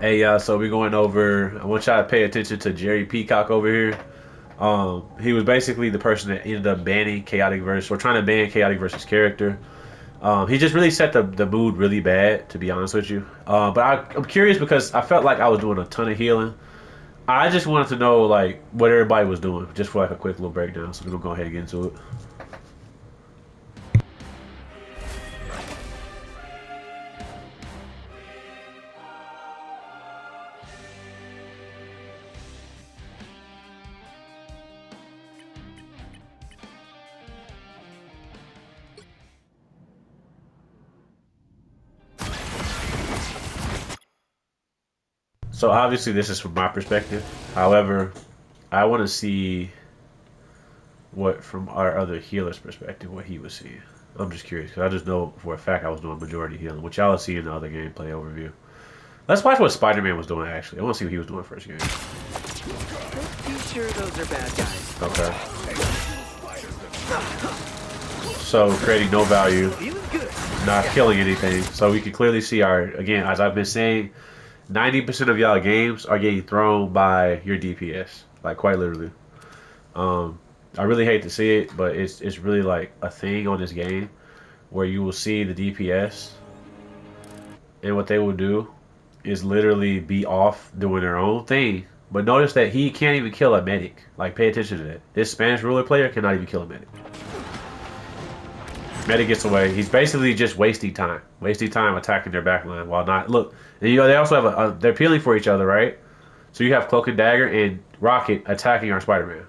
Hey, so we're going over. I want y'all to pay attention to Jerry Peacock over here. He was basically the person that ended up banning Chaotic Verse. We're trying to ban Chaotic Verse's character. He just really set the mood really bad, to be honest with you. I'm curious because I felt like I was doing a ton of healing. I just wanted to know like what everybody was doing, just for like a quick little breakdown. So we're gonna go ahead and get into it. So obviously this is from my perspective. However, I want to see what from our other healer's perspective what he was seeing. I'm just curious because I just know for a fact I was doing majority healing, which y'all will see in the other gameplay overview. Let's watch what Spider-Man was doing actually. I want to see what he was doing first game. Pretty sure those are bad guys. Okay. So creating no value, Feeling good. not killing anything. So we can clearly see our, again, as I've been saying, 90% of y'all games are getting thrown by your DPS. Like quite literally. Um, I really hate to see it, but it's really like a thing on this game where you will see the DPS and what they will do is literally be off doing their own thing. But notice that he can't even kill a medic. Like pay attention to that. This Spanish ruler player cannot even kill a medic. Medic gets away. He's basically just wasting time attacking their backline while not. Look, and, you know they also have they're peeling for each other, right? So you have Cloak and Dagger and Rocket attacking our Spider-Man.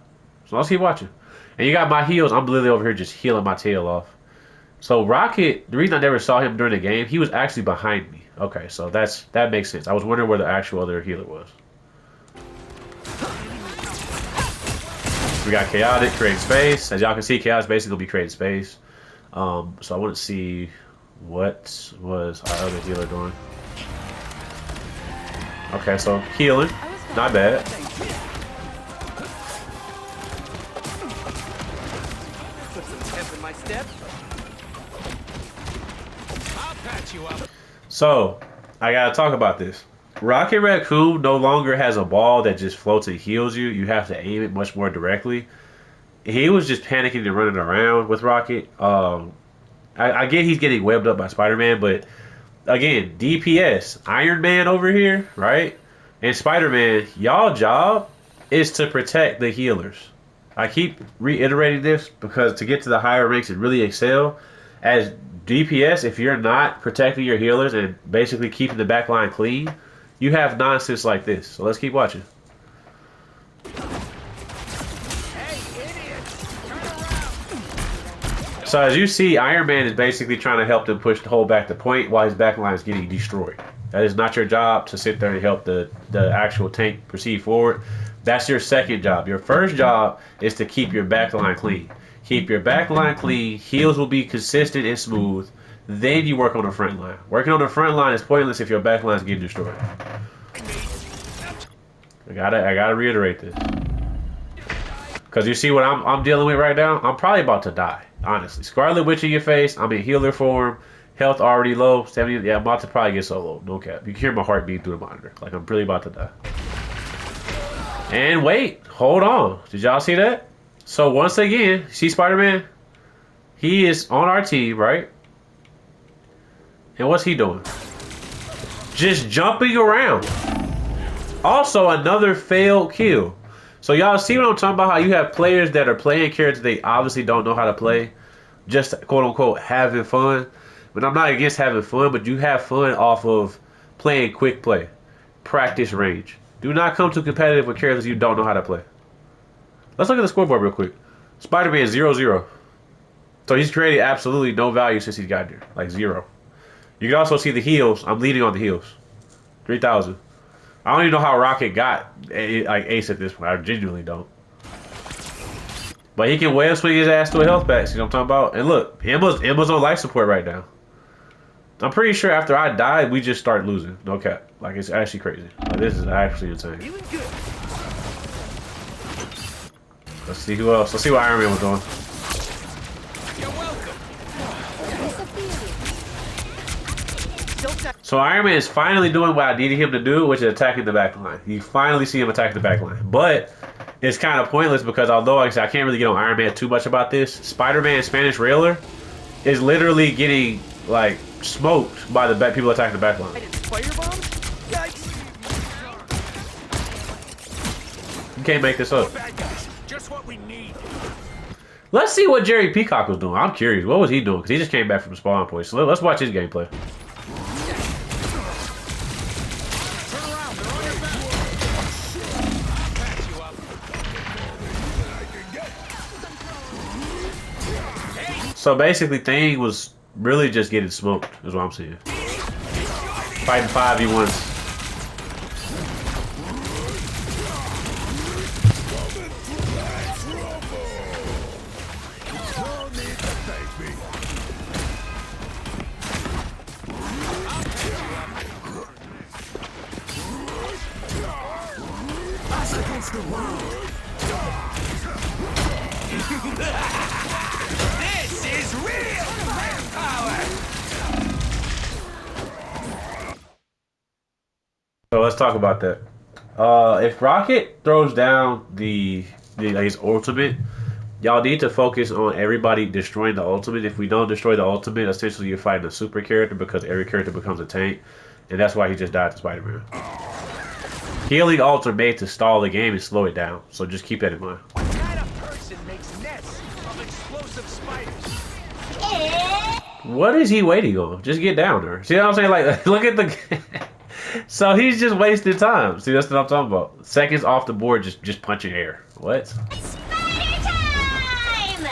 So let's keep watching. And you got my heals. I'm literally over here just healing my tail off. So Rocket, the reason I never saw him during the game, he was actually behind me. Okay, so that makes sense. I was wondering where the actual other healer was. We got Chaotic creating space. As y'all can see, Chaos basically will be creating space. So I want to see what was our other healer doing. Okay, so healing, not bad. Put some pep in my step. I'll patch you up. So I gotta talk about this. Rocket Raccoon no longer has a ball that just floats and heals you. You have to aim it much more directly. He was just panicking and running around with Rocket. I get he's getting webbed up by Spider-Man, but again, DPS, Iron Man over here, right? And Spider-Man, y'all job is to protect the healers. I keep reiterating this because to get to the higher ranks and really excel as DPS, if you're not protecting your healers and basically keeping the backline clean, you have nonsense like this. So let's keep watching. So as you see, Iron Man is basically trying to help them hold back the point while his backline is getting destroyed. That is not your job to sit there and help the actual tank proceed forward. That's your second job. Your first job is to keep your backline clean. Keep your backline clean. Heals will be consistent and smooth. Then you work on the front line. Working on the front line is pointless if your backline is getting destroyed. I gotta reiterate this. Because you see what I'm dealing with right now? I'm probably about to die, honestly. Scarlet Witch in your face. I'm in healer form. Health already low. 70. Yeah, I'm about to probably get so low. No cap. You can hear my heart beat through the monitor. Like, I'm really about to die. And wait. Hold on. Did y'all see that? So, once again, see Spider-Man? He is on our team, right? And what's he doing? Just jumping around. Also, another failed kill. So y'all see what I'm talking about? How you have players that are playing characters they obviously don't know how to play, just quote unquote having fun. But I'm not against having fun, but you have fun off of playing quick play, practice range. Do not come too competitive with characters you don't know how to play. Let's look at the scoreboard real quick. Spider-Man 0-0. So he's created absolutely no value since he's got here, like 0. You can also see the heals. I'm leading on the heals, 3,000. I don't even know how Rocket got like ace at this point. I genuinely don't. But he can web swing his ass to a health pack. See what I'm talking about? And look, Emma's on life support right now. I'm pretty sure after I die, we just start losing. No cap. Like, it's actually crazy. Like, this is actually insane. Feeling good. Let's see who else. Let's see what Iron Man was doing. You're welcome. So Iron Man is finally doing what I needed him to do, which is attacking the back line. You finally see him attacking the back line. But it's kind of pointless because although like I said, I can't really get on Iron Man too much about this, Spider-Man Spanish Railer is literally getting like smoked by the people attacking the back line. Firebombs? Yikes! You can't make this up. Bad guys. Just what we need. Let's see what Jerry Peacock was doing. I'm curious. What was he doing? Because he just came back from spawn point. So let's watch his gameplay. Turn around. They're on your back. I'll patch you up. So basically, Thing was really just getting smoked, is what I'm saying. Fighting 5v1s. This is real manpower. So let's talk about that. If Rocket throws down his ultimate, y'all need to focus on everybody destroying the ultimate. If we don't destroy the ultimate, essentially you're fighting a super character because every character becomes a tank, and that's why he just died to Spider-Man. Healing ults are made to stall the game and slow it down, so just keep that in mind. What kind of person makes nests of explosive spiders? What is he waiting on? Just get down there. See what I'm saying? Like, look at the... So he's just wasting time. See, that's what I'm talking about. Seconds off the board, just punching air. What? Spider time!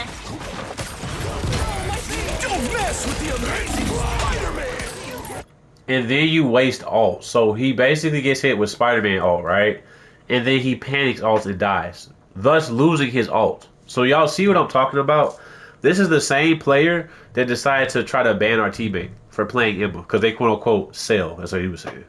Don't mess with the amazing Spider-Man. And then you waste ult. So he basically gets hit with Spider-Man ult, right? And then he panics ult and dies, thus losing his ult. So y'all see what I'm talking about? This is the same player that decided to try to ban our teammate for playing Emma because they quote unquote sell. That's what he was saying.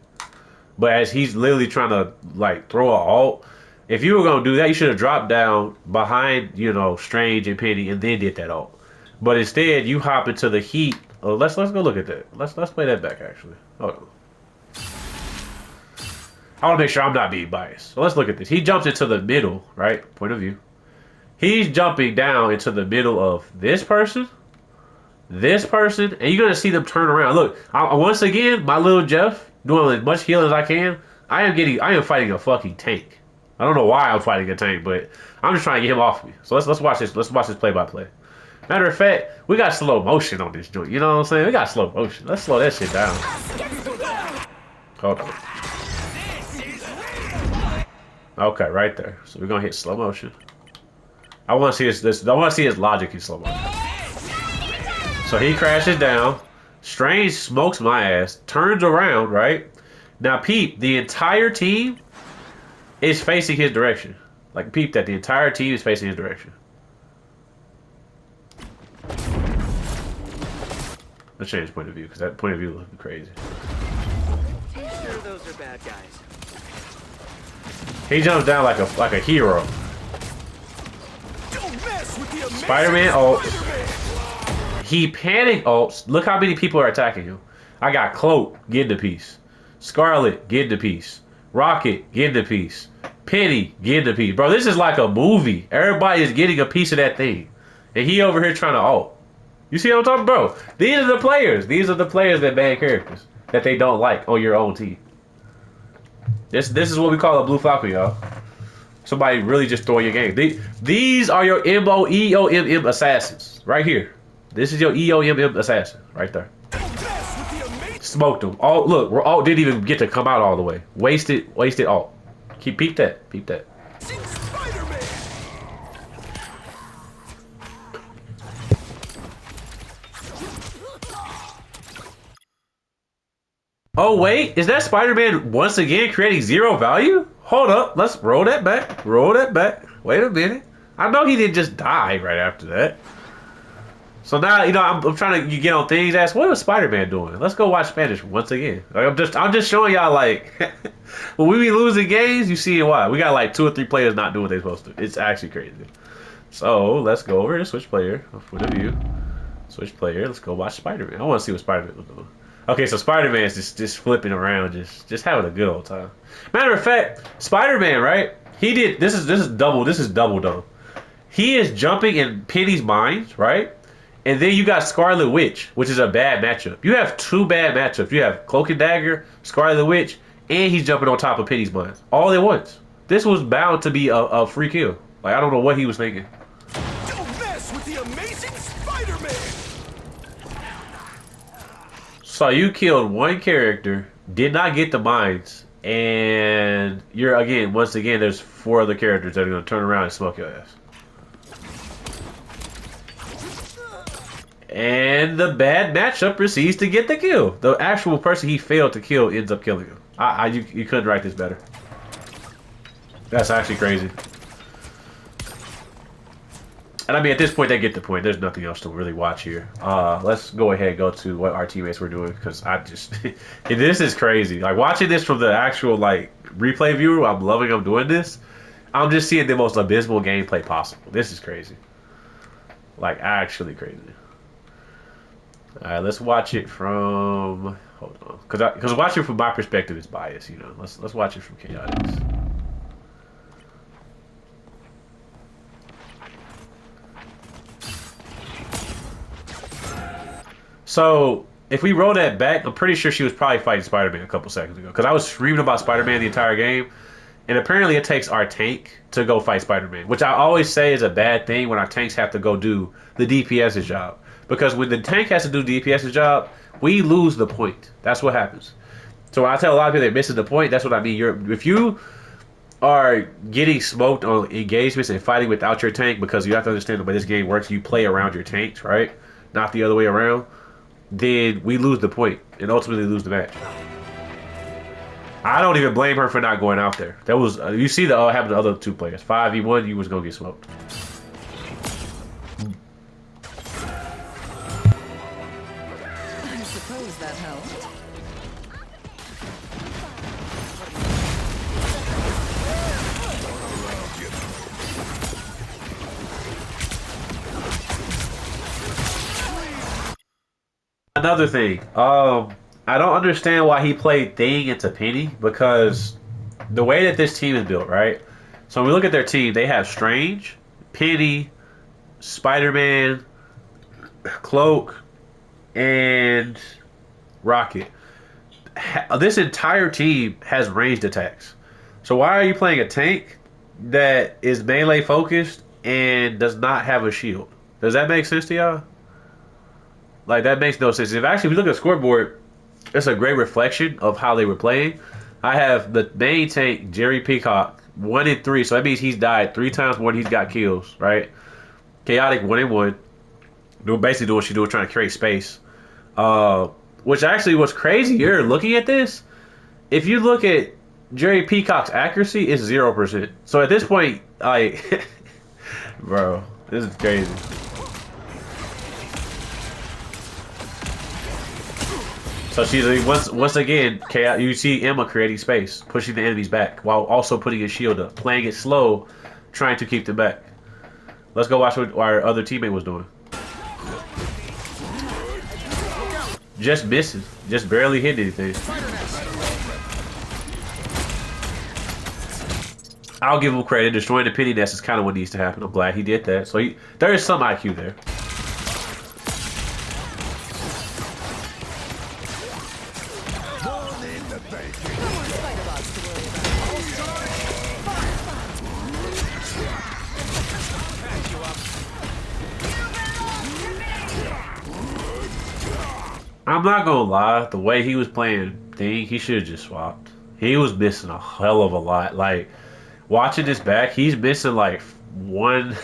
But as he's literally trying to like throw a ult, if you were gonna do that, you should have dropped down behind, you know, Strange and Penny and then did that ult. But instead, you hop into the heat. Oh, let's go look at that. Let's play that back actually. Hold on. I want to make sure I'm not being biased. So let's look at this. He jumps into the middle, right? Point of view. He's jumping down into the middle of this person, and you're gonna see them turn around. Look, once again, my little Jeff doing as much healing as I can. I am fighting a fucking tank. I don't know why I'm fighting a tank, but I'm just trying to get him off me. So let's watch this. Let's watch this play by play. Matter of fact, we got slow motion on this joint. You know what I'm saying? We got slow motion. Let's slow that shit down. Hold on. Okay, right there. So we're gonna hit slow motion. I want to see this. I want to see his logic in slow motion. So he crashes down. Strange smokes my ass. Turns around, right? Now, peep. The entire team is facing his direction. Like, peep that. The entire team is facing his direction. Let's change point of view, because that point of view looks crazy. Pretty sure those are bad guys. He jumps down like a hero. Don't mess with the amazing Spider-Man ult. Spider-Man. He panic ults. Look how many people are attacking him. I got Cloak, get the piece. Scarlet, get the piece. Rocket, get the piece. Penny, get the piece. Bro, this is like a movie. Everybody is getting a piece of that thing. And he over here trying to ult. You see what I'm talking about? Bro, these are the players. These are the players that ban characters that they don't like on your own team. This is what we call a blue falcon, y'all. Somebody really just throwing your game. These are your EOMM assassins. Right here. This is your EOMM assassin. Right there. Don't mess with the amazing. Smoked them. Oh, look, we're all didn't even get to come out all the way. Wasted all. Peep that. Peep that. Spider-Man. Oh wait, is that Spider-Man once again creating zero value? Hold up, let's roll that back. Roll that back. Wait a minute. I know he didn't just die right after that. So now, you know, I'm trying to get on things. Ask, what was Spider-Man doing? Let's go watch Spanish once again. Like, I'm just showing y'all, like, when we be losing games, you see why. We got like 2 or 3 players not doing what they're supposed to. It's actually crazy. So let's go over to switch player. Point of view. Switch player. Let's go watch Spider-Man. I want to see what Spider-Man was doing. Okay, so Spider-Man's just flipping around, just having a good old time. Matter of fact, Spider-Man, right? He did this is double though. He is jumping in Penny's minds, right? And then you got Scarlet Witch, which is a bad matchup. You have two bad matchups. You have Cloak and Dagger, Scarlet Witch, and he's jumping on top of Penny's minds all at once. This was bound to be a free kill. Like, I don't know what he was thinking. Don't mess with the amazing Spider-Man! So you killed one character, did not get the mines, and you're once again, there's 4 other characters that are gonna turn around and smoke your ass. And the bad matchup proceeds to get the kill. The actual person he failed to kill ends up killing him. You couldn't write this better. That's actually crazy. And I mean, at this point, they get the point. There's nothing else to really watch here. Let's go ahead and go to what our teammates were doing, because this is crazy. Like, watching this from the actual, like, replay viewer, I'm loving them doing this. I'm just seeing the most abysmal gameplay possible. This is crazy. Like, actually crazy. Alright, let's watch it from... Hold on. Because watching from my perspective is biased, you know. Let's watch it from Chaotix. So, if we roll that back, I'm pretty sure she was probably fighting Spider-Man a couple seconds ago. Because I was screaming about Spider-Man the entire game. And apparently it takes our tank to go fight Spider-Man. Which I always say is a bad thing when our tanks have to go do the DPS's job. Because when the tank has to do DPS's job, we lose the point. That's what happens. So when I tell a lot of people they're missing the point, that's what I mean. If you are getting smoked on engagements and fighting without your tank, because you have to understand the way this game works, you play around your tanks, right? Not the other way around. Then we lose the point and ultimately lose the match. I don't even blame her for not going out there. That was you see the happened to the other 2 players. 5v1, you was gonna get smoked. I suppose that helped. Another thing, I don't understand why he played Thing into Penny, because the way that this team is built, right? So when we look at their team, they have Strange, Penny, Spider-Man, Cloak, and Rocket. This entire team has ranged attacks. So why are you playing a tank that is melee focused and does not have a shield? Does that make sense to y'all? Like, that makes no sense. If you look at the scoreboard, it's a great reflection of how they were playing. I have the main tank, Jerry Peacock, 1 in 3. So that means he's died 3 times more than he's got kills, right? Chaotic 1 in 1. Basically doing what she's doing, trying to create space. Which actually was crazy here, looking at this. If you look at Jerry Peacock's accuracy, it's 0%. So at this point, like, bro, this is crazy. So she's once again, you see Emma creating space, pushing the enemies back, while also putting his shield up, playing it slow, trying to keep them back. Let's go watch what our other teammate was doing. Just misses, just barely hit anything. I'll give him credit. Destroying the Penny Nest is kind of what needs to happen. I'm glad he did that. So there is some IQ there. I'm not gonna lie, the way he was playing Thing, he should have just swapped. He was missing a hell of a lot. Like, watching this back, he's missing like 1.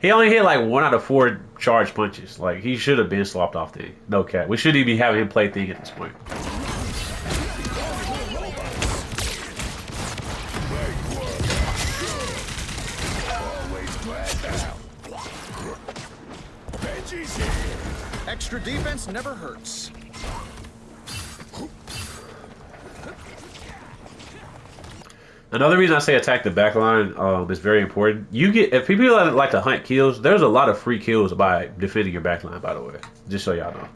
He only hit like 1 out of 4 charge punches. Like, he should have been swapped off Thing. No cap. We shouldn't even be having him play Thing at this point. Extra defense never hurts. Another reason I say attack the backline is very important. If people like to hunt kills, there's a lot of free kills by defending your backline, by the way. Just so y'all know.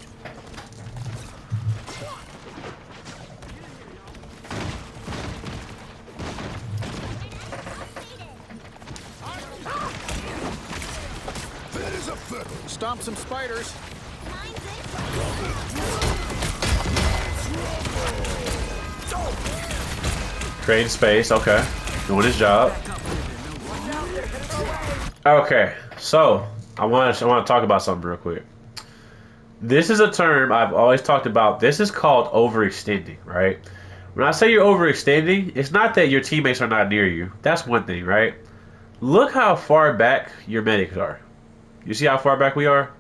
stomp some spiders. Creating space, okay. Doing his job. Okay, so I want to talk about something real quick. This is a term I've always talked about. This is called overextending, right? When I say you're overextending, it's not that your teammates are not near you. That's one thing, right? Look how far back your medics are. You see how far back we are?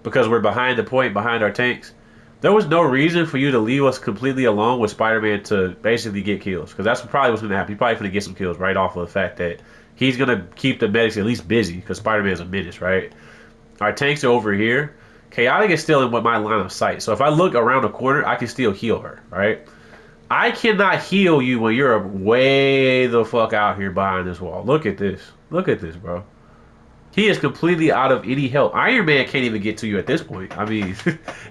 Because we're behind the point, behind our tanks. There was no reason for you to leave us completely alone with Spider-Man to basically get kills. Because that's probably what's going to happen. He's probably going to get some kills right off of the fact that he's going to keep the medics at least busy. Because Spider-Man's a menace, right? Our tanks are over here. Chaotic is still in my line of sight. So if I look around the corner, I can still heal her, right? I cannot heal you when you're way the fuck out here behind this wall. Look at this. Look at this, bro. He is completely out of any help. Iron Man can't even get to you at this point. I mean,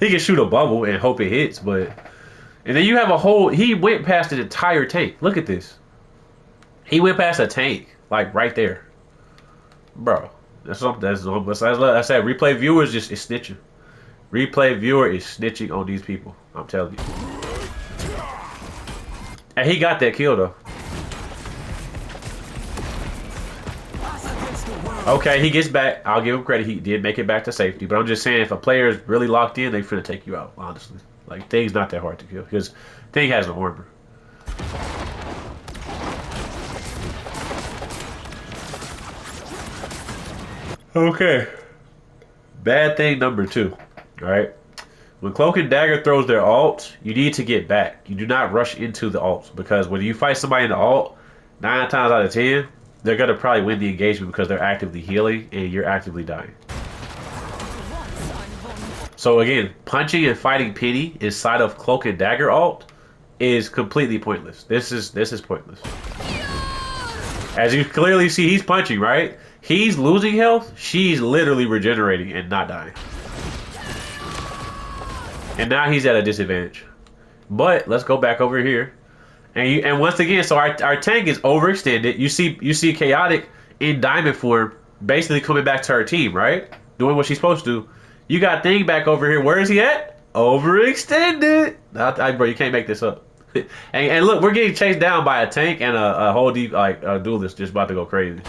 he can shoot a bubble and hope it hits, but... And then you have a whole... He went past an entire tank. Look at this. He went past a tank, like, right there. Bro. That's something. That's I said, replay viewers just is snitching. Replay viewer is snitching on these people. I'm telling you. And he got that kill, though. Okay, he gets back. I'll give him credit. He did make it back to safety. But I'm just saying, if a player is really locked in, they finna take you out, honestly. Like, Thing's not that hard to kill. Because Thing has no armor. Okay. Bad thing number 2. Alright? When Cloak and Dagger throws their ult, you need to get back. You do not rush into the ult. Because when you fight somebody in the ult, 9 times out of 10... they're going to probably win the engagement because they're actively healing and you're actively dying. So again, punching and fighting Penny inside of Cloak and Dagger ult is completely pointless. This is pointless. As you clearly see, he's punching, right? He's losing health. She's literally regenerating and not dying. And now he's at a disadvantage. But let's go back over here. And once again, so our tank is overextended. You see Chaotic in diamond form, basically coming back to her team, right? Doing what she's supposed to. You got Thing back over here. Where is he at? Overextended. Bro, you can't make this up. and look, we're getting chased down by a tank and a whole deep duelist just about to go crazy.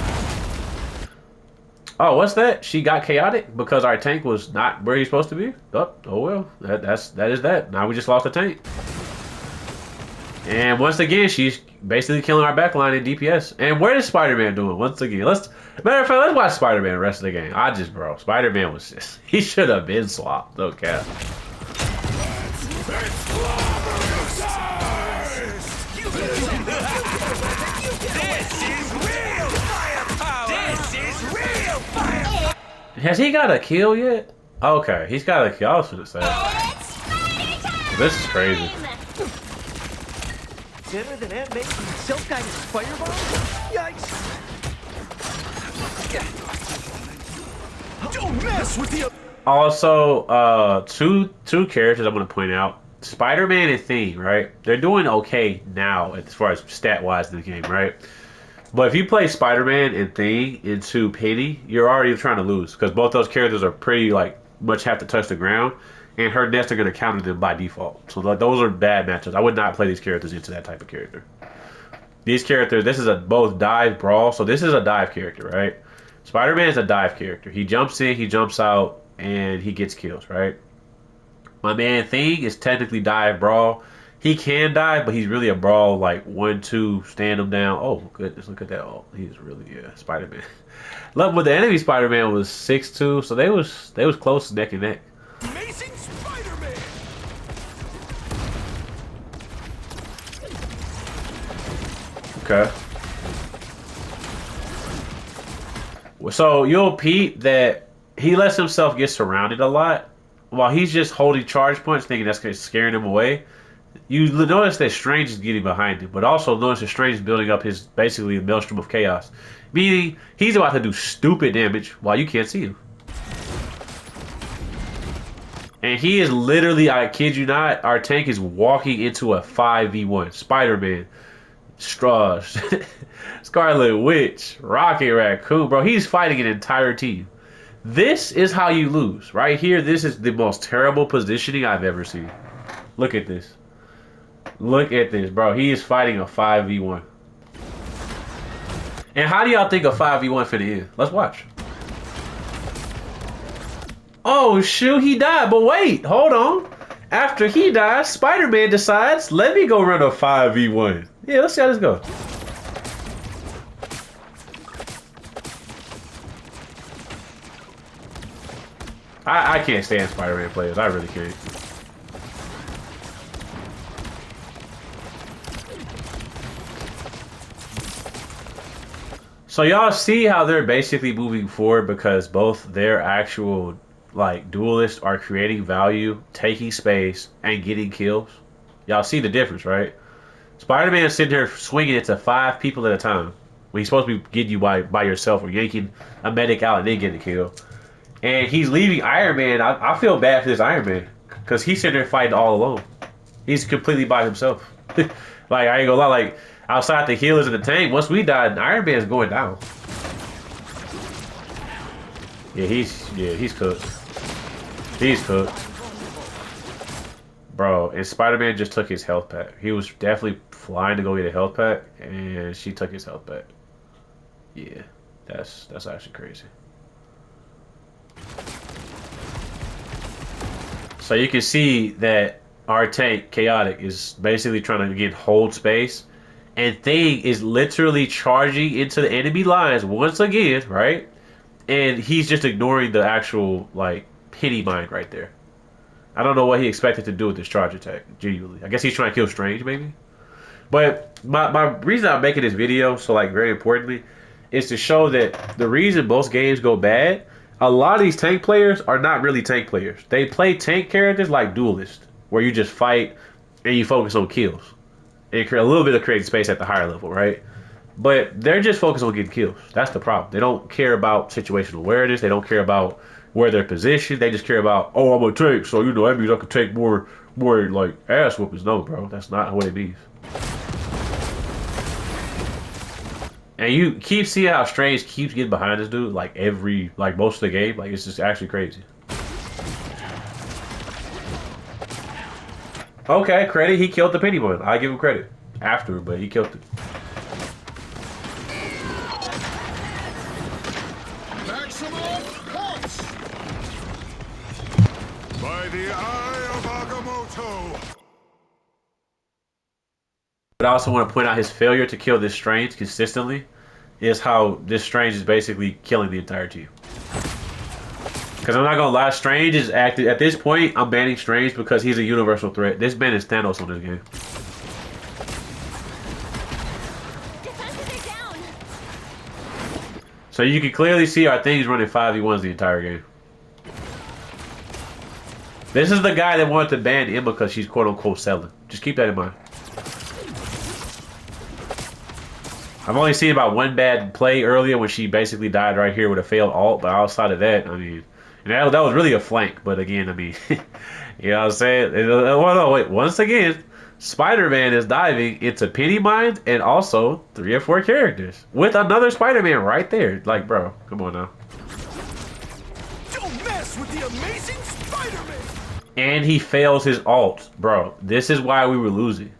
Oh, what's that? She got Chaotic because our tank was not where he's supposed to be. Oh well, that is that. Now we just lost the tank. And once again, she's basically killing our backline in DPS. And what is Spider-Man doing? Once again, matter of fact, let's watch Spider-Man the rest of the game. Bro, Spider-Man was just, he should have been swapped. No cap. Has he got a kill yet? Okay, he's got a kill. I was gonna say. This is crazy. Better than Aunt May's self-guided fireball? Yikes! Don't mess with the... Also, two characters I'm going to point out. Spider-Man and Thing, right? They're doing okay now as far as stat-wise in the game, right? But if you play Spider-Man and Thing into Penny, you're already trying to lose. Because both those characters are pretty, much have to touch the ground. And her nets are going to counter them by default. So those are bad matchups. I would not play these characters into that type of character. These characters, this is a both dive brawl. So this is a dive character, right? Spider-Man is a dive character. He jumps in, he jumps out, and he gets kills, right? My man Thing is technically dive brawl. He can dive, but he's really a brawl, 1-2, stand him down. Oh, goodness, look at that. Oh, he's really, Spider-Man. Look, but the enemy Spider-Man was 6'2", so they was close neck and neck. Amazing Spider-Man! Okay. So you'll peep that he lets himself get surrounded a lot while he's just holding charge points, thinking that's scaring him away. You notice that Strange is getting behind him, but also notice that Strange is building up his basically a maelstrom of chaos, meaning he's about to do stupid damage while you can't see him. And he is literally, I kid you not, our tank is walking into a 5v1. Spider-Man, Scarlet Witch, Rocket Raccoon, bro. He's fighting an entire team. This is how you lose. Right here, this is the most terrible positioning I've ever seen. Look at this. Look at this, bro. He is fighting a 5v1. And how do y'all think a 5v1 finna end? Let's watch. Oh, shoot, he died. But wait, hold on. After he dies, Spider-Man decides, let me go run a 5v1. Yeah, let's see how this goes. I can't stand Spider-Man players. I really can't. So y'all see how they're basically moving forward because both their actual like duelists are creating value, taking space, and getting kills. Y'all see the difference, right? Spider-Man is sitting here swinging it to 5 people at a time when he's supposed to be getting you by yourself or yanking a medic out and then getting a kill. And he's leaving Iron Man. I feel bad for this Iron Man because he's sitting there fighting all alone. He's completely by himself. Like, I ain't gonna lie, like, outside the healers and the tank, once we die, Iron Man's going down. Yeah, he's cooked. He's cooked. Bro, and Spider-Man just took his health pack. He was definitely flying to go get a health pack, and she took his health pack. Yeah, that's actually crazy. So you can see that our tank, Chaotic, is basically trying to, again, hold space. And Thing is literally charging into the enemy lines once again, right? And he's just ignoring the actual, like, pity mine right there. I don't know what he expected to do with this charge attack, genuinely. I guess he's trying to kill Strange, maybe? But my reason I'm making this video, so, like, very importantly, is to show that the reason most games go bad, a lot of these tank players are not really tank players. They play tank characters like Duelist, where you just fight and you focus on kills. And a little bit of creating space at the higher level, right? But they're just focused on getting kills. That's the problem. They don't care about situational awareness. They don't care about where they're positioned. They just care about, oh, I'm a tank, so you know that means I can take more like ass whoopings. No, bro, that's not what it means. And you keep seeing how Strange keeps getting behind this dude, like most of the game. Like, it's just actually crazy. Okay, credit. He killed the penny one. I give him credit. After, but he killed it. Maximum points! By the eye of Agamotto! But I also want to point out his failure to kill this Strange consistently is how this Strange is basically killing the entire team. Because I'm not going to lie, Strange is active. At this point, I'm banning Strange because he's a universal threat. This man is Thanos on this game. Defenses are down. So you can clearly see our things running 5v1s the entire game. This is the guy that wanted to ban Emma because she's quote-unquote selling. Just keep that in mind. I've only seen about one bad play earlier when she basically died right here with a failed ult, but outside of that, I mean, and that was really a flank. But again, I mean, you know what I'm saying? Well, no, wait. Once again, Spider-Man is diving into penny mines and also 3 or 4 characters with another Spider-Man right there. Like, bro, come on now. Don't mess with the amazing Spider-Man! And he fails his ult, bro. This is why we were losing.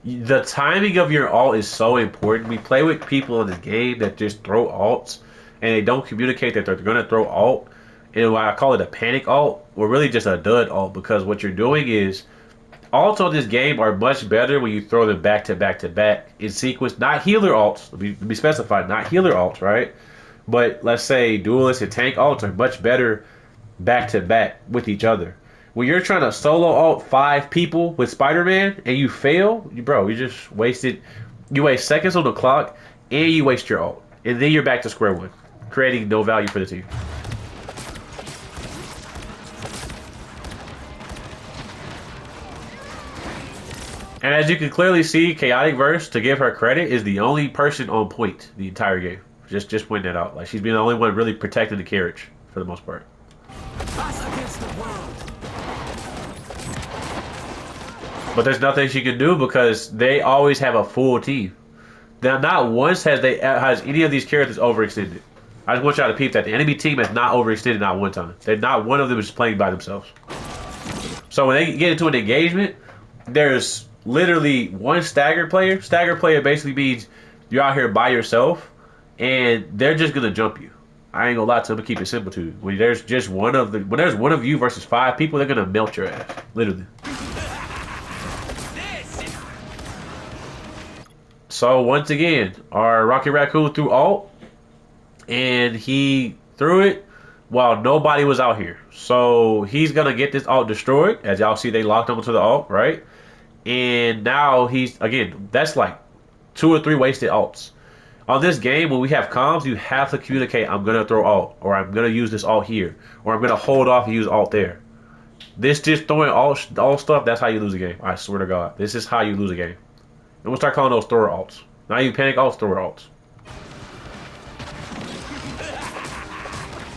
The timing of your ult is so important. We play with people in this game that just throw ults and they don't communicate that they're going to throw ult. And why I call it a panic ult, or really just a dud ult, because what you're doing is ults on this game are much better when you throw them back to back to back in sequence. Not healer ults. Let me specify, not healer ults, right? But let's say duelist and tank ults are much better back to back with each other. When you're trying to solo ult 5 people with Spider-Man and you fail, bro, you just wasted. You waste seconds on the clock and you waste your ult, and then you're back to square one, creating no value for the team. And as you can clearly see, Chaotic Verse, to give her credit, is the only person on point the entire game. Just pointing that out. Like, she's been the only one really protecting the carriage for the most part. But there's nothing she can do because they always have a full team. Now, not once has any of these characters overextended. I just want y'all to peep that the enemy team has not overextended not one time. They're not one of them is playing by themselves. So when they get into an engagement, there's literally one stagger player. Stagger player basically means you're out here by yourself, and they're just gonna jump you. I ain't gonna lie to them and keep it simple to you. When there's just one of you versus 5 people, they're gonna melt your ass. Literally. So once again, our Rocket Raccoon threw ult, and he threw it while nobody was out here. So he's gonna get this ult destroyed. As y'all see, they locked onto the ult, right? And now he's, again, that's like 2 or 3 wasted ults. On this game, when we have comms, you have to communicate, I'm gonna throw ult, or I'm gonna use this ult here, or I'm gonna hold off and use ult there. This just throwing all stuff, that's how you lose a game. I swear to God. This is how you lose a game. And we'll start calling those thrower ults. Now you panic ults, thrower ults.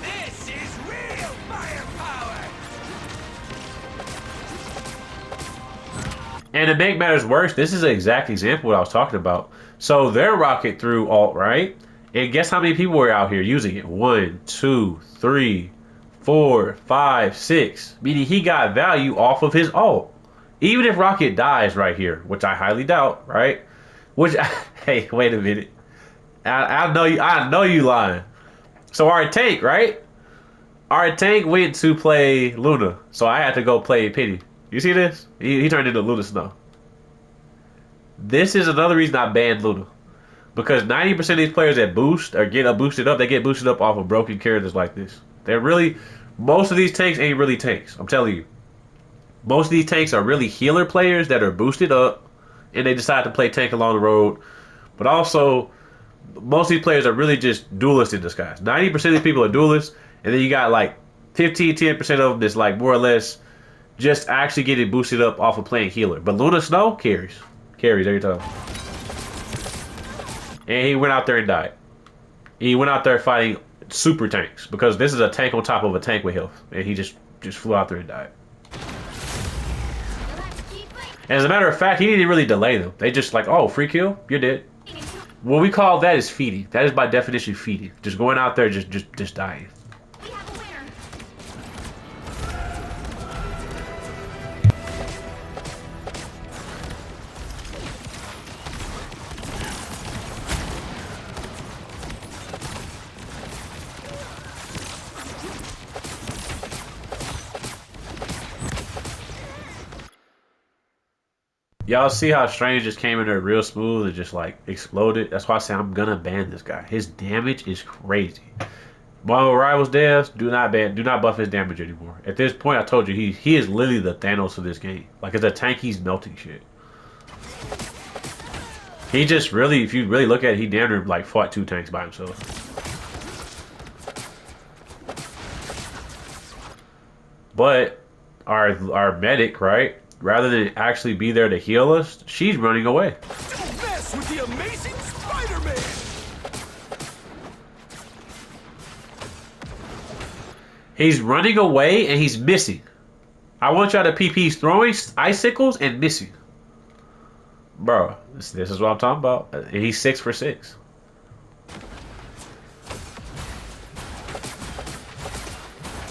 This is real firepower. And to make matters worse, this is an exact example of what I was talking about. So their rocket threw ult, right? And guess how many people were out here using it? 1, 2, 3, 4, 5, 6. Meaning he got value off of his ult. Even if Rocket dies right here, which I highly doubt, right? Which, hey, wait a minute. I know you lying. So our tank, right? Our tank went to play Luna, so I had to go play Penny. You see this? He turned into Luna Snow. This is another reason I banned Luna. Because 90% of these players that boost or get boosted up, they get boosted up off of broken characters like this. They're really, most of these tanks ain't really tanks. I'm telling you. Most of these tanks are really healer players that are boosted up, and they decide to play tank along the road. But also, most of these players are really just duelists in disguise. 90% of these people are duelists, and then you got like 10% of them that's like more or less just actually getting boosted up off of playing healer. But Luna Snow carries every time. And he went out there and died. He went out there fighting super tanks, because this is a tank on top of a tank with health, and he just flew out there and died. And as a matter of fact, he didn't really delay them. They just like, oh, free kill, you're dead. What we call that is feeding. That is by definition feeding. Just going out there, just dying. We have a winner. Y'all see how Strange just came in there real smooth and just like exploded? That's why I say I'm gonna ban this guy. His damage is crazy. Marvel Rivals devs, do not buff his damage anymore. At this point, I told you he is literally the Thanos of this game. Like as a tank, he's melting shit. He just really, if you really look at it, he damn near like fought 2 tanks by himself. But our medic, right? Rather than actually be there to heal us, she's running away. Don't mess with the amazing Spider-Man. He's running away and he's missing. I want y'all to peep. He's throwing icicles and missing. Bro, this is what I'm talking about. And he's 6 for 6.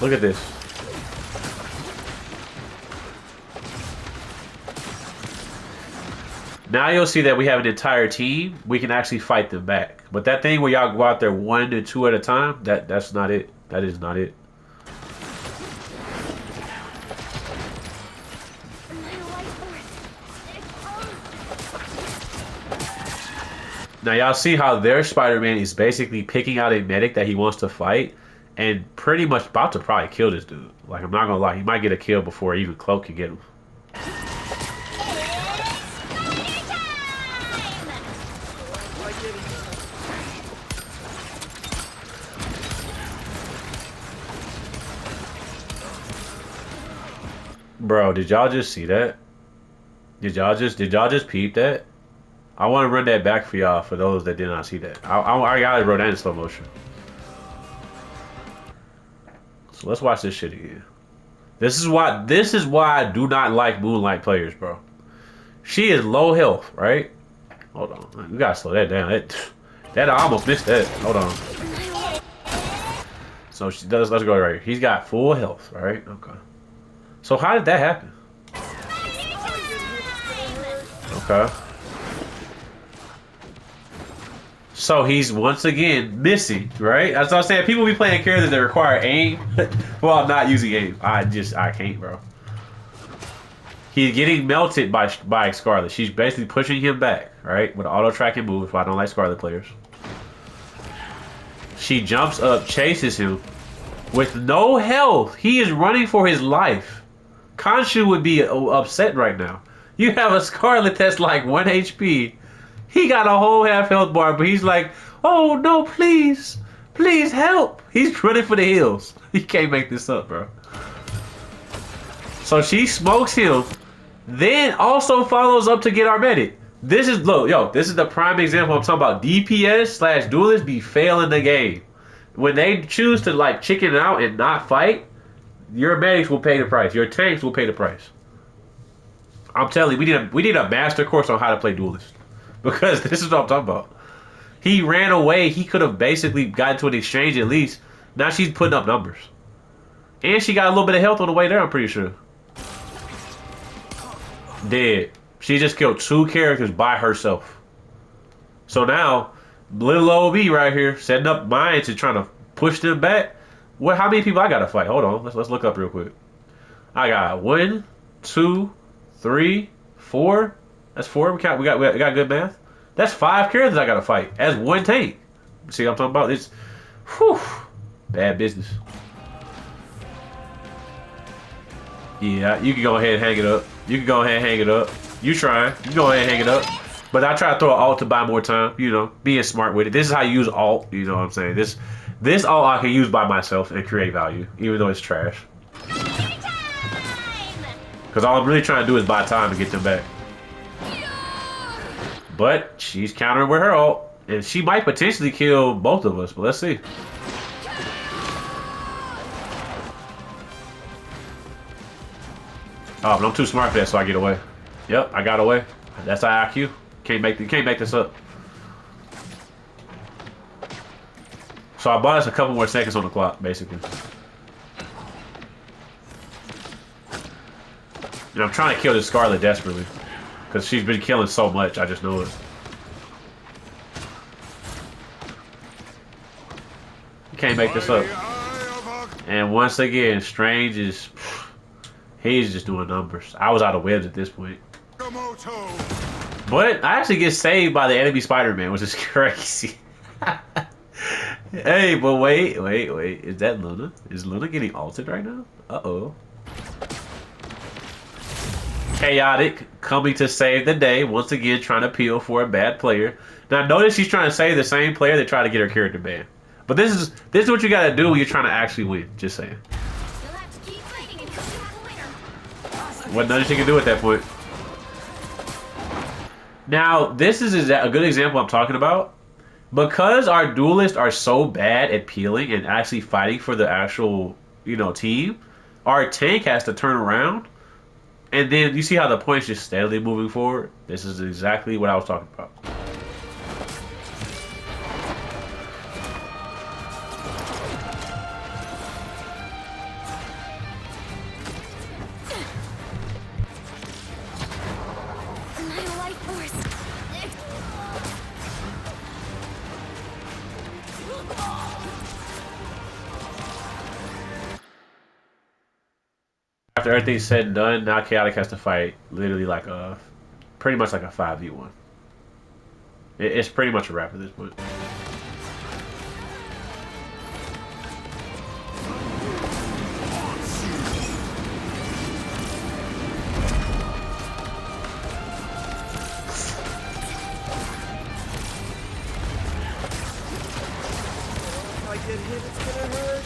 Look at this. Now you'll see that we have an entire team. We can actually fight them back. But that thing where y'all go out there 1 to 2 at a time, that's not it. That is not it. Now y'all see how their Spider-Man is basically picking out a medic that he wants to fight and pretty much about to probably kill this dude. Like, I'm not gonna lie, he might get a kill before even Cloak can get him. Bro, did y'all just see that? Did y'all just peep that? I want to run that back for y'all for those that did not see that. I gotta run that in slow motion. So let's watch this shit again. This is why I do not like Moonlight players, bro. She is low health, right? Hold on, we gotta slow that down. That I almost missed that. Hold on. So she does. Let's go right here. He's got full health, right? Okay. So how did that happen? Okay. So he's once again missing, right? That's what I'm saying. People be playing characters that require aim. Well, I'm not using aim. I can't, bro. He's getting melted by Scarlet. She's basically pushing him back, right? With auto tracking moves. Why I don't like Scarlet players. She jumps up, chases him with no health. He is running for his life. Khonshu would be upset right now. You have a Scarlet that's like 1 HP. He got a whole half health bar, but he's like, oh no, please. Please help. He's running for the hills. You can't make this up, bro. So she smokes him, then also follows up to get our medic. This is, look, yo, this is the prime example I'm talking about. DPS / duelists be failing the game. When they choose to like chicken out and not fight, your medics will pay the price. Your tanks will pay the price. I'm telling you, we need a master course on how to play duelist. Because this is what I'm talking about. He ran away. He could have basically gotten to an exchange at least. Now she's putting up numbers. And she got a little bit of health on the way there, I'm pretty sure. Dead. She just killed 2 characters by herself. So now, little old me right here, setting up mines and trying to push them back. What? How many people I gotta fight? Hold on. Let's look up real quick. I got 1, 2, 3, 4. That's 4. We got good math. That's 5 characters I gotta fight as 1 tank. See what I'm talking about? It's whew, bad business. Yeah, you can go ahead and hang it up. You can go ahead and hang it up. You trying. You can go ahead and hang it up. But I try to throw an alt to buy more time, you know, being smart with it. This is how you use alt, you know what I'm saying? This alt I can use by myself and create value, even though it's trash. Because all I'm really trying to do is buy time to get them back. But she's countering with her ult, and she might potentially kill both of us, but let's see. Oh, but I'm too smart for that, so I get away. Yep, I got away. That's IQ. Can't make this up. So I bought us a couple more seconds on the clock, basically. And I'm trying to kill this Scarlet desperately. Because she's been killing so much, I just know it. Can't make this up. And once again, Strange is... He's just doing numbers. I was out of webs at this point. But I actually get saved by the enemy Spider-Man, which is crazy. Hey, but wait. Is that Luna? Is Luna getting ulted right now? Uh-oh. Chaotic coming to save the day. Once again, trying to peel for a bad player. Now, notice she's trying to save the same player that tried to get her character banned. But this is what you got to do when you're trying to actually win. Just saying. What nothing she can do at that point. Now, this is a good example I'm talking about. Because our duelists are so bad at peeling and actually fighting for the actual, you know, team, our tank has to turn around. And then you see how the point's just steadily moving forward? This is exactly what I was talking about. After everything's said and done, now Chaotic has to fight literally like pretty much like a 5v1. It's pretty much a wrap at this point. If I get hit, it's gonna hurt.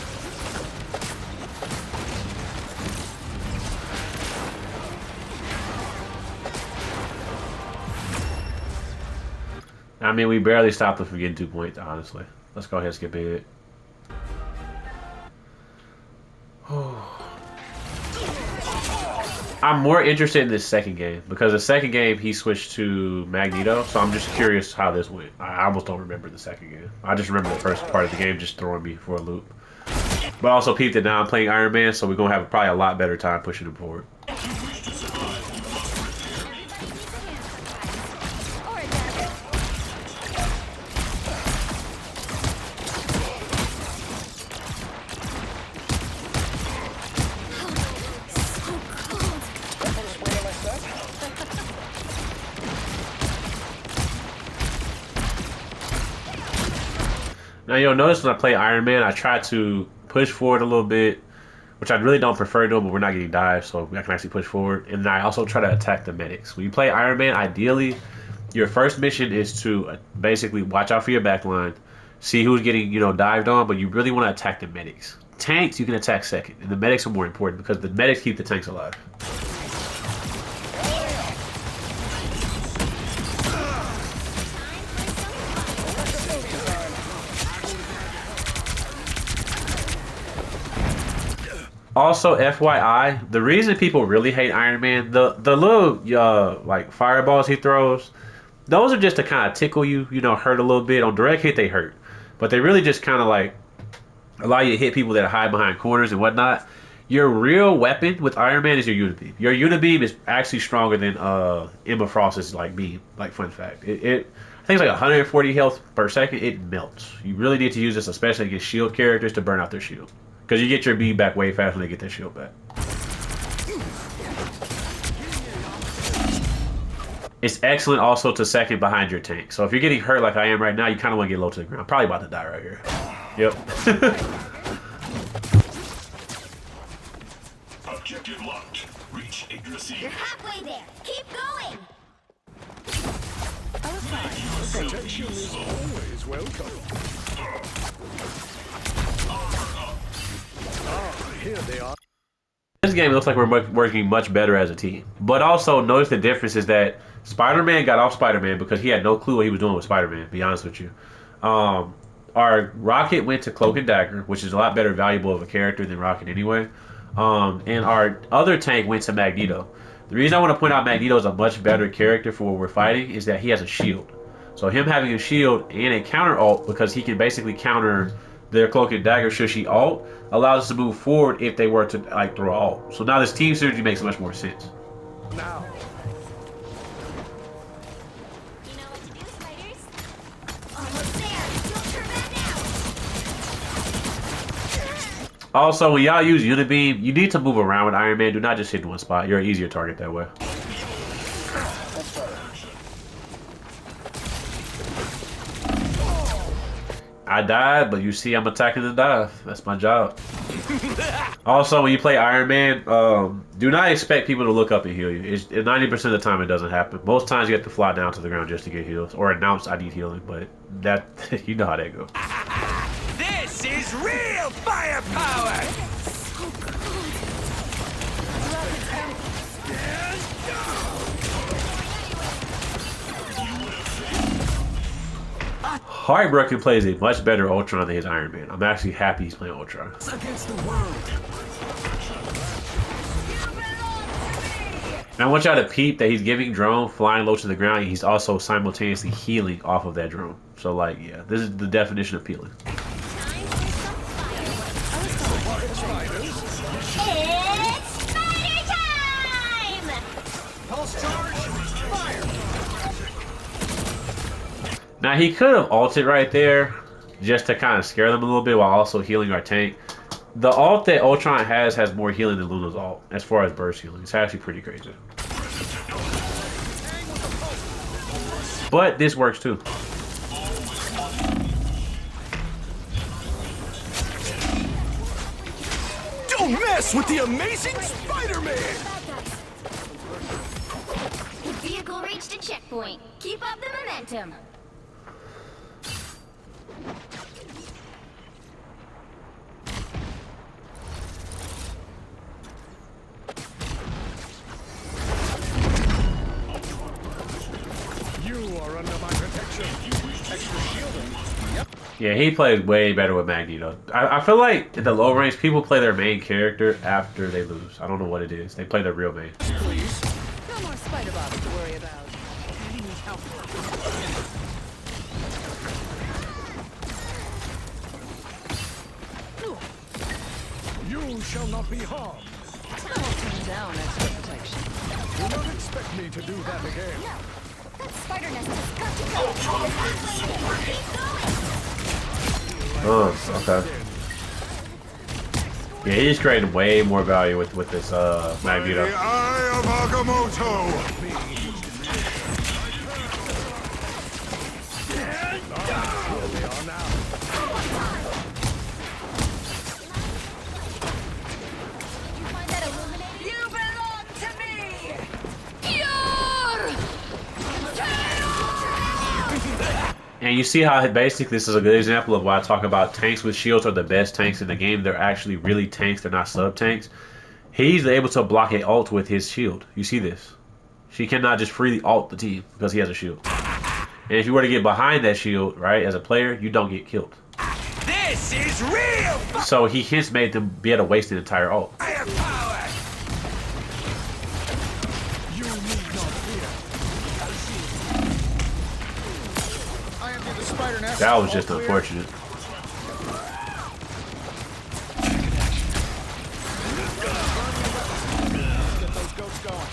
I mean, we barely stopped them from getting 2 points, honestly. Let's go ahead and skip it. I'm more interested in this second game because the second game he switched to Magneto, so I'm just curious how this went. I almost don't remember the second game. I just remember the first part of the game just throwing me for a loop. But also peeped it now. I'm playing Iron Man, so we're gonna have probably a lot better time pushing him forward. Everybody needs a hand sometimes. Or a death. So cold. Now you'll notice when I play Iron Man, I try to push forward a little bit, which I really don't prefer doing, but we're not getting dives, so I can actually push forward. And I also try to attack the medics. When you play Iron Man, ideally, your first mission is to basically watch out for your backline, see who's getting, dived on, but you really want to attack the medics. Tanks, you can attack second, and the medics are more important because the medics keep the tanks alive. Also, FYI, the reason people really hate Iron Man, the little like fireballs he throws, those are just to kind of tickle you, hurt a little bit. On direct hit, they hurt, but they really just kind of like allow you to hit people that hide behind corners and whatnot. Your real weapon with Iron Man is your Unibeam. Your Unibeam is actually stronger than Emma Frost's like beam. Like fun fact, I think it's like 140 health per second. It melts. You really need to use this, especially against shield characters, to burn out their shield. Because you get your beam back way faster when they get their shield back. It's excellent also to second behind your tank. So if you're getting hurt like I am right now, you kind of want to get low to the ground. I'm probably about to die right here. Yep. Objective locked. Reach Yggdrasil. You're halfway there. Keep going. Protection is always welcome. Here they are. This game looks like we're working much better as a team. But also notice the difference is that Spider-Man got off Spider-Man because he had no clue what he was doing with Spider-Man, to be honest with you. Our Rocket went to Cloak and Dagger, which is a lot better valuable of a character than Rocket anyway. And our other tank went to Magneto. The reason I want to point out Magneto is a much better character for what we're fighting is that he has a shield. So him having a shield and a counter ult, because he can basically counter their Cloak and Dagger should she ult, allows us to move forward if they were to like throw ult. So now this team synergy makes much more sense. Now. You know what to do, spiders? Almost there. Don't turn back now. Also, when y'all use Unibeam, you need to move around with Iron Man. Do not just hit in one spot. You're an easier target that way. I died, but you see I'm attacking the dive. That's my job. Also, when you play Iron Man, do not expect people to look up and heal you. 90% of the time it doesn't happen. Most times you have to fly down to the ground just to get heals or announce I need healing, but that you know how that goes. This is real firepower! So cold. Heartbroken plays a much better Ultron than his Iron Man. I'm actually happy he's playing Ultron. Against the world. And I want y'all to peep that he's giving drone, flying low to the ground, and he's also simultaneously healing off of that drone. So like, yeah, this is the definition of healing. Time for some fireworks. It's spider time! Pulse charge. Fire. Now he could have ulted right there just to kind of scare them a little bit while also healing our tank. The ult that Ultron has more healing than Luna's ult as far as burst healing. It's actually pretty crazy. But this works too. Don't mess with the amazing Spider-Man. The vehicle reached a checkpoint. Keep up the momentum. You are under my protection. Extra shielding. Yep. Yeah, he plays way better with Magneto. I feel like in the low range, people play their main character after they lose. I don't know what it is. They play their real main. Please. No more spider bobs to worry about. I need help. You shall not be harmed. I'll turn down extra protection. Do not expect me to do that again. No, that spider nest has got to go. Keep going. Oh, okay. Yeah, he's creating way more value with this Magneto. The Eye of Agamotto. Here they are now. You find that illuminating? You belong to me! And you see how basically this is a good example of why I talk about tanks with shields are the best tanks in the game. They're actually really tanks. They're not sub tanks. He's able to block a ult with his shield. You see this? She cannot just freely ult the team because he has a shield. And if you were to get behind that shield, right, as a player, you don't get killed. This is real So he hence made them be able to waste an entire ult. firepower. You need not fear. I am near the spider nest. That was just All clear. unfortunate. Get those goats going.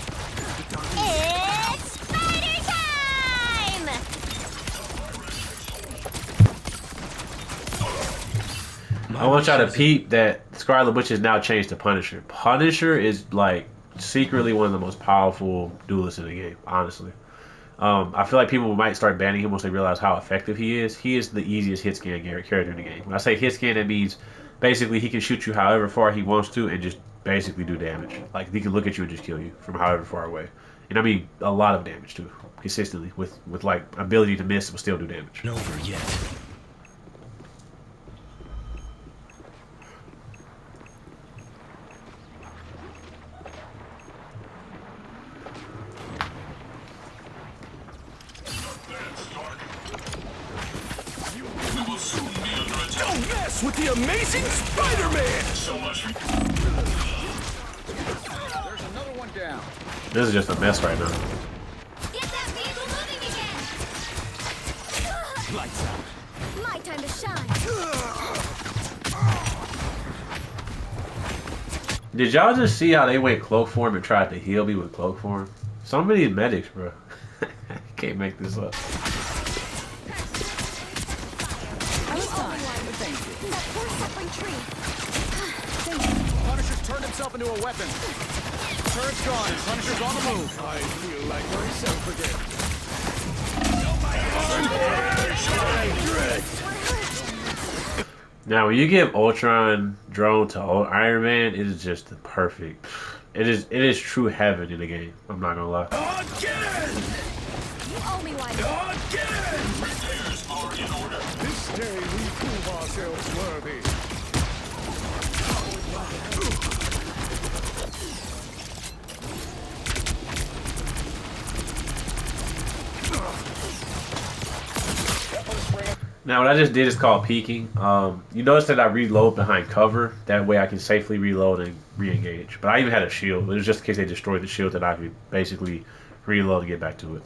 It's spider time! I want y'all to peep that Scarlet Witch has now changed to Punisher. Punisher is like secretly one of the most powerful duelists in the game, honestly. I feel like people might start banning him once they realize how effective he is. He is the easiest hit scan character in the game. When I say hit scan, that means basically he can shoot you however far he wants to and just basically do damage. Like he can look at you and just kill you from however far away. And I mean a lot of damage too, consistently with like ability to miss but still do damage. Over yet. Don't mess with the amazing Spider-Man! There's another one down. This is just a mess right now. Get that vehicle moving again! Lights out. My time to shine. Did y'all just see how they went cloak form and tried to heal me with cloak form? Some of these medics, bro. Can't make this up. I was fine, but thank you. That poor suffering tree. Punisher's turned himself into a weapon. Turret's gone. Punisher's on the move. I feel like myself again. Now, when you give Ultron drone to Iron Man, it is just perfect. It is true heaven in the game. I'm not gonna lie. Again! You owe me one. Again! This day we prove ourselves worthy. Now, what I just did is called peeking. You notice that I reload behind cover. That way I can safely reload and re-engage. But I even had a shield. It was just in case they destroyed the shield that I could basically reload and get back to it.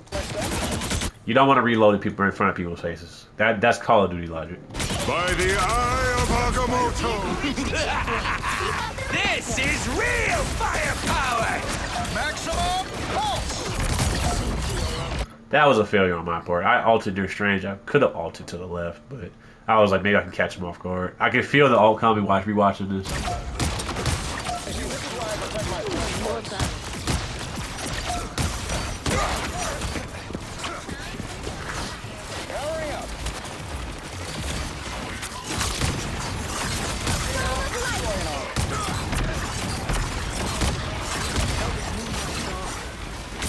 You don't want to reload people in front of people's faces. That's Call of Duty logic. By the Eye of Agamotto! This is real firepower! Maximum pulse! That was a failure on my part. I ulted their Strange. I could have ulted to the left, but I was like, maybe I can catch him off guard. I can feel the ult coming rewatching this.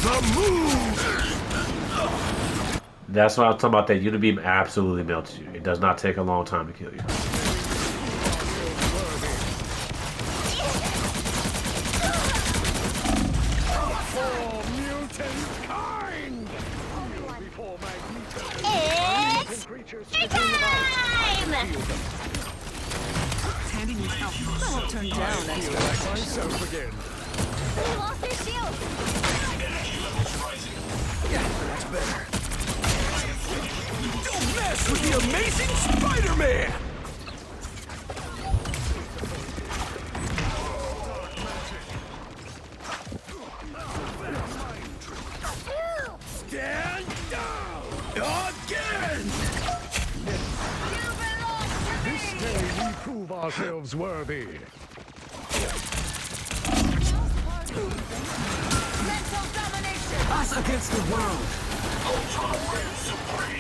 The move! That's what I'm talking about. That Unibeam absolutely melts you. It does not take a long time to kill you. It's time! I won't turn down extra protection. Myself again. They lost their shield. That's better. Don't mess with the amazing Spider-Man! prove ourselves worthy. Mental domination! Us against the world.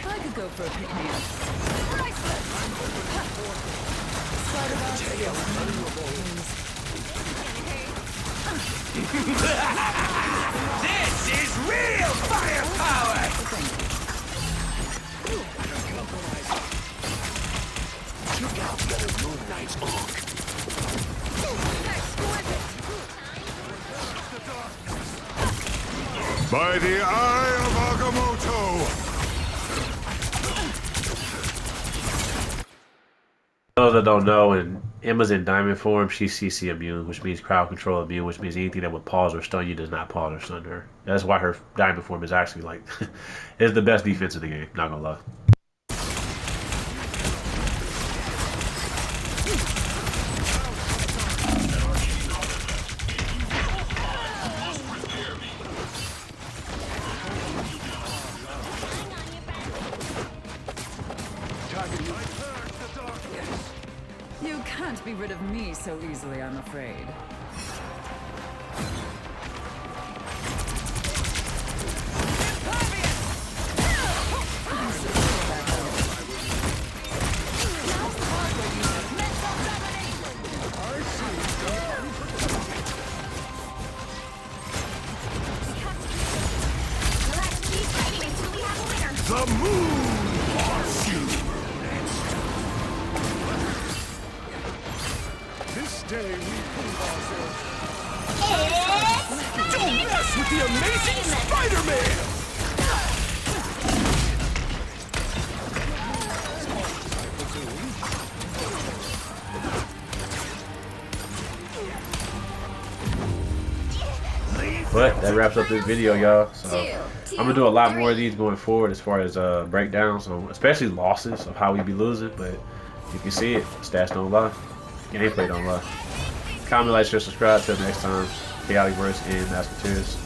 I could go for a pick-me-up. Priceless! This is real firepower! Check out the Moon Knight's arc. By the eye of Agamotto! Those that don't know, when Emma's in diamond form, she's CC immune, which means crowd control immune, which means anything that would pause or stun you does not pause or stun her. That's why her diamond form is actually like is the best defense in the game. Not gonna lie. You can't be rid of me so easily, I'm afraid. Let's keep fighting until we have a winner. The moon wants you! This day we prove ourselves. Don't mess with the amazing Spider-Man! But that wraps up this video, y'all. So I'm gonna do a lot more of these going forward as far as breakdowns, especially losses of how we be losing. But you can see it, stats don't lie, gameplay don't lie. Comment, like, share, subscribe. Till next time, Chaotic Verse and Musketeers.